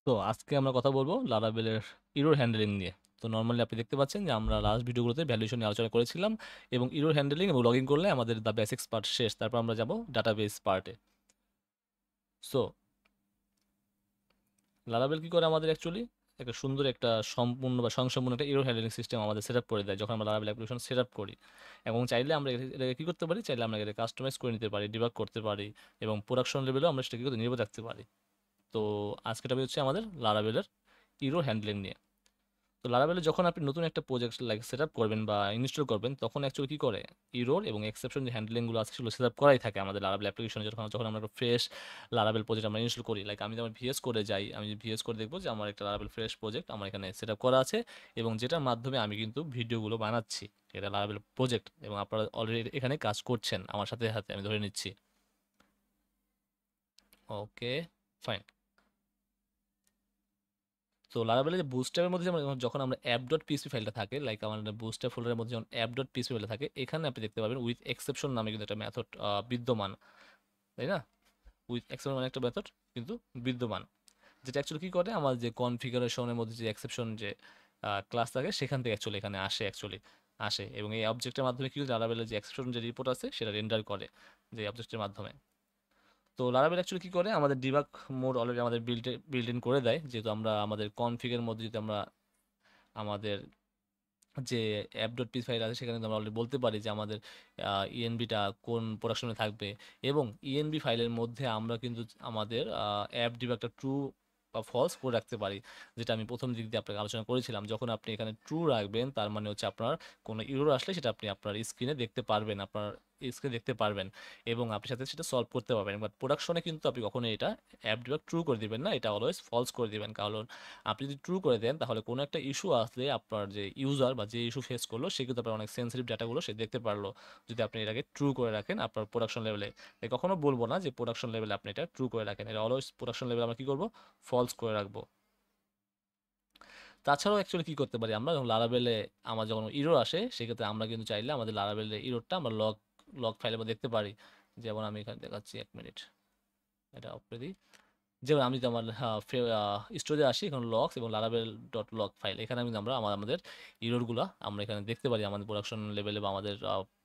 তো আজকে আমরা কথা বলবো লারাভেলের ইরোর হ্যান্ডলিং নিয়ে। তো নর্মালি আপনি দেখতে পাচ্ছেন যে আমরা লাস্ট ভিডিওগুলোতে ভ্যালুয়েশন নিয়ে আলোচনা করেছিলাম এবং ইরোর হ্যান্ডলিং এবং লগইন করলে আমাদের দ্য বেসিক্স পার্ট শেষ, তারপর আমরা যাব ডাটাবেস পার্টে। সো লারাভেল কি করে আমাদের অ্যাকচুয়ালি একটা সুন্দর একটা সম্পূর্ণ বা স্বয়ংসম্পূর্ণ একটা ইরোর হ্যান্ডলিং সিস্টেম আমাদের সেট আপ করে দেয় যখন আমরা লারাভেল অ্যাপ্লিকেশন সেট আপ করি। এবং চাইলে আমরা এটাকে কী করতে পারি, চাইলে আমরা এটা কাস্টমাইজ করে নিতে পারি, ডিবাগ করতে পারি এবং প্রোডাকশন লেভেলেও আমরা সেটাকে কিন্তু নির্ভর রাখতে পারি। তো আজকে টপিক হচ্ছে আমাদের লারাভেলের ইরোর হ্যান্ডলিং নিয়ে। তো লারাভেলে যখন আপনি নতুন একটা প্রজেক্ট লাইক সেট আপ করবেন বা ইনস্টল করবেন, তখন অ্যাকচুয়ালি কী করে, ইরোর এবং এক্সেপশন যে হ্যান্ডলিংগুলো আছে সেগুলো সেট আপ করাই থাকে আমাদের লারাভেল অ্যাপ্লিকেশনে। যখন যখন আমরা একটা ফ্রেশ লারাভেল প্রজেক্ট আমরা ইনস্টল করি, লাইক আমি যেমন ভিএস করে যাই, আমি ভিএস করে দেখবো যে আমার একটা লারাভেল ফ্রেশ প্রজেক্ট আমার এখানে সেট আপ করা আছে এবং যেটার মাধ্যমে আমি কিন্তু ভিডিওগুলো বানাচ্ছি। এটা লারাভেল প্রজেক্ট এবং আপনারা অলরেডি এখানে কাজ করছেন আমার সাথে সাথে, আমি ধরে নিচ্ছি। ওকে, ফাইন। তো লারাভেলের যে বুস্ট্র্যাপের মধ্যে যখন আমরা অ্যাপ ডট পিএসপি ফাইলটা থাকে, লাইক আমাদের বুস্ট্র্যাপ ফোল্ডারের মধ্যে যখন অ্যাপ ডট পিএসপি ফাইলটা থাকে, এখানে আপনি দেখতে পাবেন উইথ এক্সেপশন নামে কিন্তু একটা মেথড বিদ্যমান, তাই না? উইথ এক্সেপশন মানে একটা মেথড কিন্তু বিদ্যমান, যেটা অ্যাকচুয়ালি কী করে, আমার যে কনফিগারেশনের মধ্যে যে এক্সেপশন যে ক্লাস থাকে সেখান থেকে অ্যাকচুয়ালি এখানে আসে এবং এই অবজেক্টের মাধ্যমে কি লারাভেলের যে এক্সেপশন যে রিপোর্ট আছে সেটা রেন্ডার করে যে অবজেক্টের মাধ্যমে। তো লারাভেল অ্যাকচুয়ালি কী করে, আমাদের ডিবাগ মোড অলরেডি আমাদের বিল্ট ইন করে দেয়, যেহেতু আমরা আমাদের কনফিগের মধ্যে যদি আমরা আমাদের যে অ্যাপ ডট পি ফাইল আছে সেখানে কিন্তু আমরা অলরেডি বলতে পারি যে আমাদের ইএনবিটা কোন প্রোডাকশনে থাকবে এবং ইএনবি ফাইলের মধ্যে আমরা কিন্তু আমাদের অ্যাপ ডিবাগটা ট্রু বা ফলস করে রাখতে পারি, যেটা আমি প্রথম দিক দিয়ে আপনাকে আলোচনা করেছিলাম। যখন আপনি এখানে ট্রু রাখবেন তার মানে হচ্ছে আপনার কোনো ইরর আসলে সেটা আপনি আপনার স্ক্রিনে দেখতে পারবেন, এবং আপনি সাথে সেটা সলভ করতে পারবেন। বাট প্রোডাকশনে কিন্তু আপনি কখনো এটা অ্যাপ ডিবাগ ট্রু করে দিবেন না, এটা অলওয়েজ ফলস করে দিবেন। কারণ আপনি যদি ট্রু করে দেন তাহলে কোনো একটা ইস্যু আসলে আপনার যে ইউজার বা যে ইস্যু ফেস করলো সে কিন্তু আপনার অনেক সেন্সিটিভ ডাটাগুলো সে দেখতে পারলো, যদি আপনি এটাকে ট্রু করে রাখেন আপনার প্রোডাকশন লেভেলে। তাই কখনো বলবো না যে প্রোডাকশন লেভেলে আপনি এটা ট্রু করে রাখেন, এটা অলওয়েজ প্রোডাকশন লেভেলে আমরা কী করবো, ফলস করে রাখবো। তাছাড়াও অ্যাকচুয়ালি কী করতে পারি, আমরা যখন লারাভেলে আমার যখন ইরোর আসে সেক্ষেত্রে আমরা কিন্তু চাইলে আমাদের লারাভেলের ইরোরটা আমরা লগ লগ ফাইলের মধ্যে দেখতে পারি। যেমন আমি এখানে দেখাচ্ছি, 1 মিনিট, এটা অফ করে দিই। যেমন আমি যদি আমার স্টোরেজে আসি, এখন লগস এবং লারাবেল ডট লগ ফাইল, এখানে কিন্তু আমরা আমাদের ইরোরগুলো আমরা এখানে দেখতে পারি, আমাদের প্রোডাকশন লেভেলে বা আমাদের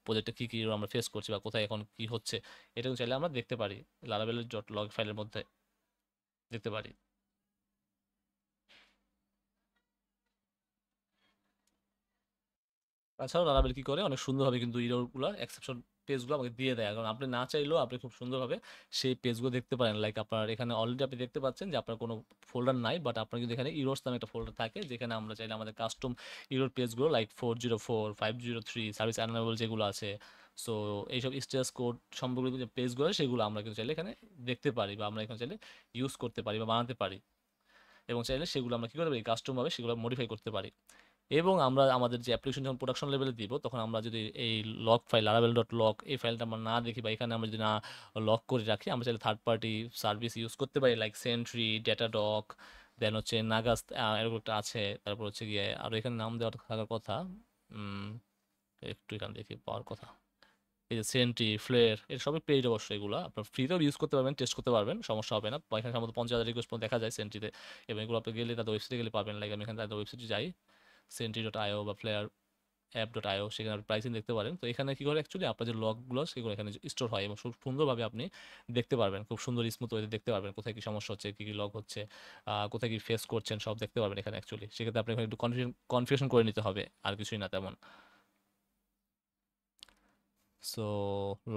প্রজেক্টে কী কী ইরোর আমরা ফেস করছি বা কোথায় এখন কী হচ্ছে, এটাও চাইলে আমরা দেখতে পারি লারাবেল ডট লগ ফাইলের মধ্যে দেখতে পারি। তাছাড়াও লারাবেল কী করে, অনেক সুন্দরভাবে কিন্তু ইরোরগুলো এক্সেপশন পেজগুলো আমাকে দিয়ে দেয়, কারণ আপনি না চাইলেও আপনি খুব সুন্দরভাবে সেই পেজগুলো দেখতে পারেন। লাইক আপনার এখানে অলরেডি আপনি দেখতে পাচ্ছেন যে আপনার কোনো ফোল্ডার নাই, বাট আপনার কিন্তু এখানে ইরোর্স নামে একটা ফোল্ডার থাকে, যেখানে আমরা চাইলে আমাদের কাস্টম ইরোর পেজগুলো লাইক 404, 503 সার্ভিস অ্যানাবল যেগুলো আছে, সো এইসব স্টেটাস কোড সম্পর্কিত যে পেজগুলো সেগুলো আমরা কিন্তু চাইলে এখানে দেখতে পারি বা আমরা এখানে চাইলে ইউজ করতে পারি বা বানাতে পারি, এবং চাইলে সেগুলো আমরা কী করতে পারি, কাস্টমভাবে সেগুলো মডিফাই করতে পারি। এবং আমরা আমাদের যে অ্যাপ্লিকেশন যখন প্রোডাকশন লেভেলে দিব, তখন আমরা যদি এই লক ফাইল লারাবেল ডট লক এই ফাইলটা আমরা না দেখি বা এখানে আমরা যদি না লক করে রাখি, আমরা চাইলে থার্ড পার্টি সার্ভিস ইউজ করতে পারি, লাইক সেন্ট্রি, ডেটাডক, দেন হচ্ছে নাগাস, এরকম একটা আছে, তারপর হচ্ছে গিয়ে আরও এখানে নাম দেওয়ার থাকার কথা, একটু এখানে দেখি পাওয়ার কথা, এই যে সেন্ট্রি, ফ্লেয়ার, এর সবই পেইড অবশ্যই, এগুলো আপনার ফ্রিতেও ইউজ করতে পারবেন, টেস্ট করতে পারবেন, সমস্যা হবে না। বা এখানে সম্ভবত 50,000 রিকোয়েস্ট দেখা যায় সেন্ট্রিতে, এবং এগুলো আপনি গেলে তাদের ওয়েবসাইটে গেলে পাবেন। লাইক আমি এখানে তাদের ওয়েবসাইটে যাই, সেন্ট্রি ডট আইও বা ফ্লেয়ার অ্যাপ ডট আইও, সেখানে আপনি প্রাইসিং দেখতে পারেন। তো এখানে কী করে, অ্যাকচুয়ালি আপনার যে লগগুলো সেগুলো এখানে স্টোর হয় এবং খুব সুন্দরভাবে আপনি দেখতে পারবেন, খুব সুন্দর স্মুথ ওয়েতে দেখতে পারবেন কোথায় কী সমস্যা হচ্ছে, কী কী লগ হচ্ছে, কোথায় কী ফেস করছেন, সব দেখতে পারবেন এখানে অ্যাকচুয়ালি। সেক্ষেত্রে আপনি এখানে একটু কনফিগারেশন করে নিতে হবে, আর কিছুই না তেমন। সো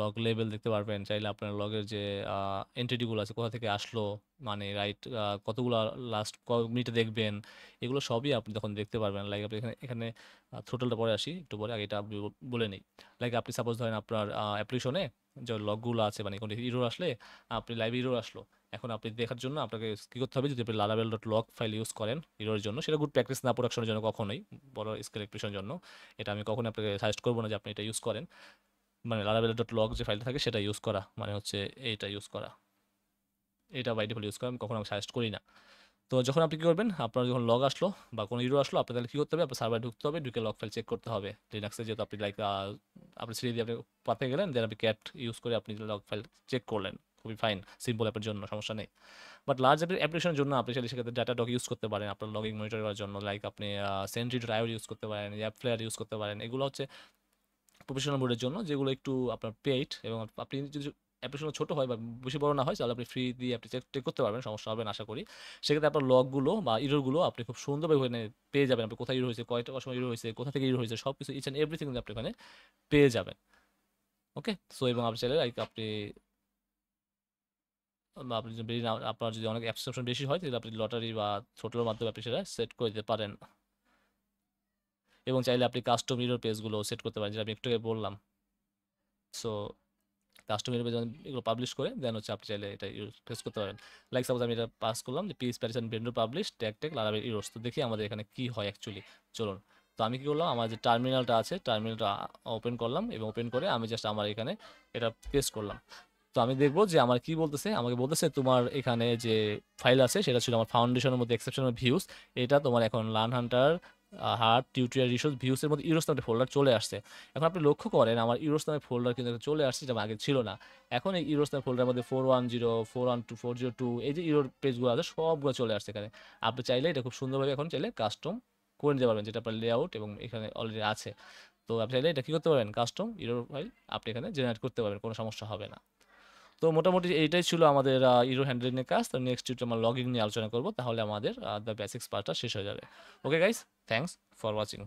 লগ লেবেল দেখতে পারবেন, চাইলে আপনার লগের যে এন্টিটিগুলো আছে কোথা থেকে আসলো, মানে রাইট কতগুলো লাস্ট মিনিটে দেখবেন, এগুলো সবই আপনি তখন দেখতে পারবেন। লাইক আপনি এখানে এখানে থ্রোটলটা পরে আসি একটু পরে, আগে এটা আপনি বলে নিই। লাইক আপনি সাপোজ ধরেন আপনার অ্যাপ্লিকেশনে যে লগগুলো আছে, মানে কোনো ইরোর আসলে, আপনি লাইভ ইরোর আসলো, এখন আপনি দেখার জন্য আপনাকে কী করতে হবে, যদি আপনি লারাবেল ডট লগ ফাইল ইউজ করেন ইরোর জন্য, সেটা গুড প্র্যাকটিস না প্রোডাকশনের জন্য কখনোই, বড় স্কেল অ্যাপ্লিকেশনের জন্য এটা আমি কখনোই আপনাকে সাজেস্ট করবো না যে আপনি এটা ইউজ করেন। মানে লারাবেল ডট লগ যে ফাইলটা থাকে সেটা ইউজ করা মানে হচ্ছে এইটা ইউজ করা, এটা বাই ডিফল্ট ইউজ করা আমি কখনো সাজেস্ট করি না। তো যখন আপনি কী করবেন, আপনার যখন লগ আসলো বা কোনো ইরো আসলো, আপনার তাহলে কী করতে হবে, আপনার সার্ভারে ঢুকতে হবে, ঢুকে লগ ফাইল চেক করতে হবে লিনাক্সে, যেহেতু আপনি সিঁড়ি দিয়ে আপনি পাতে গেলেন, দেন আপনি ক্যাট ইউজ করে আপনি লগ ফাইল চেক করলেন, খুবই ফাইন, সিম্পল অ্যাপের জন্য সমস্যা নেই। বাট লার্জ অ্যাপ্লিকেশনের জন্য আপনি চাইলে সেক্ষেত্রে ডাটাডগ ইউজ করতে পারেন আপনার লগিং মনিটর করার জন্য। লাইক আপনি সেন্ট্রি.io ইউজ করতে পারেন, অ্যাপ ফ্লেয়ার ইউজ করতে পারেন। এগুলো হচ্ছে প্রফেশনাল মোডের জন্য, যেগুলো একটু আপনার পেইড, এবং আপনি যদি অ্যাপ্লিকেশন ছোটো হয় বা বেশি বড় না হয়, তাহলে আপনি ফ্রি দিয়ে অ্যাপটি চেক করতে পারবেন, সমস্যা হবে না আশা করি। সেক্ষেত্রে আপনার লগগুলো বা ইরোরগুলো আপনি খুব সুন্দরভাবে ওখানে পেয়ে যাবেন। আপনি কোথায় ইরো হয়েছে, কয়টা সময় ইরো হয়েছে, কোথা থেকে ইরো হয়েছে, সব কিছু ইচ অ্যান্ড এভরিথিং আপনি ওখানে পেয়ে যাবেন। ওকে, সো এবং আপনি চাইলে লাইক আপনি আপনি যদি আপনার যদি অনেক অ্যাবসেপশন বেশি হয়, তাহলে আপনি লটারি বা ছোটোর মাধ্যমে আপনি সেটা সেট করে দিতে পারেন। এবং চাইলে আপনি কাস্টম ইরোর পেজগুলো সেট করতে পারেন, যেটা আমি একটু আগে বললাম। সো কাস্টমার পেজ এগুলো পাবলিশ করে দেন হচ্ছে আপনি চাইলে এটা ফেস করতে পারেন। লাইক সাপোজ আমি এটা পাস করলাম যে PHP artisan vendor publish tag লারাবেল ইউরোস। তো দেখি আমাদের এখানে কি হয় অ্যাকচুয়ালি, চলুন। তো আমি কি করলাম, আমার যে টার্মিনালটা আছে টার্মিনালটা ওপেন করলাম, এবং ওপেন করে আমি জাস্ট আমার এখানে এটা পেস্ট করলাম। তো আমি দেখবো যে আমার কি বলতেছে, আমাকে বলতেছে তোমার এখানে যে ফাইল আছে সেটা ছিল আমার ফাউন্ডেশনের মধ্যে এক্সেপশনাল ভিউস, এটা তোমার এখন learn hunter heart tutorial resource ভিউসের মধ্যে ইউরোস নামে ফোল্ডার চলে আসছে। এখন আপনি লক্ষ্য করেন আমার ইউরোস নামে ফোল্ডার কিন্তু চলে আসছে, যেটা আগে ছিল না। এখন এই ইউরোস নামে ফোল্ডারের মধ্যে 410 412 402 এই যে ইউরোর পেজগুলো আছে সবগুলো চলে আসছে এখানে। আপনি চাইলে এটা খুব সুন্দরভাবে এখন চাইলে কাস্টম করে নিতে পারবেন, যেটা আপনার লেআউট এবং এখানে অলরেডি আছে। তো আপনি চাইলে এটা কী করতে পারবেন, কাস্টম ইউরোর ফাইল আপনি এখানে জেনারেট করতে পারবেন, কোনো সমস্যা হবে না। তো মোটামুটি এইটাই ছিল আমাদের ইরো হ্যান্ডলিং এর কাজ। তো নেক্সট টিউটোরিয়ালে আমরা লগইন নিয়ে আলোচনা করব, তাহলে আমাদের দ্য বেসিক্স পার্টটা শেষ হয়ে যাবে। Okay guys, thanks for watching.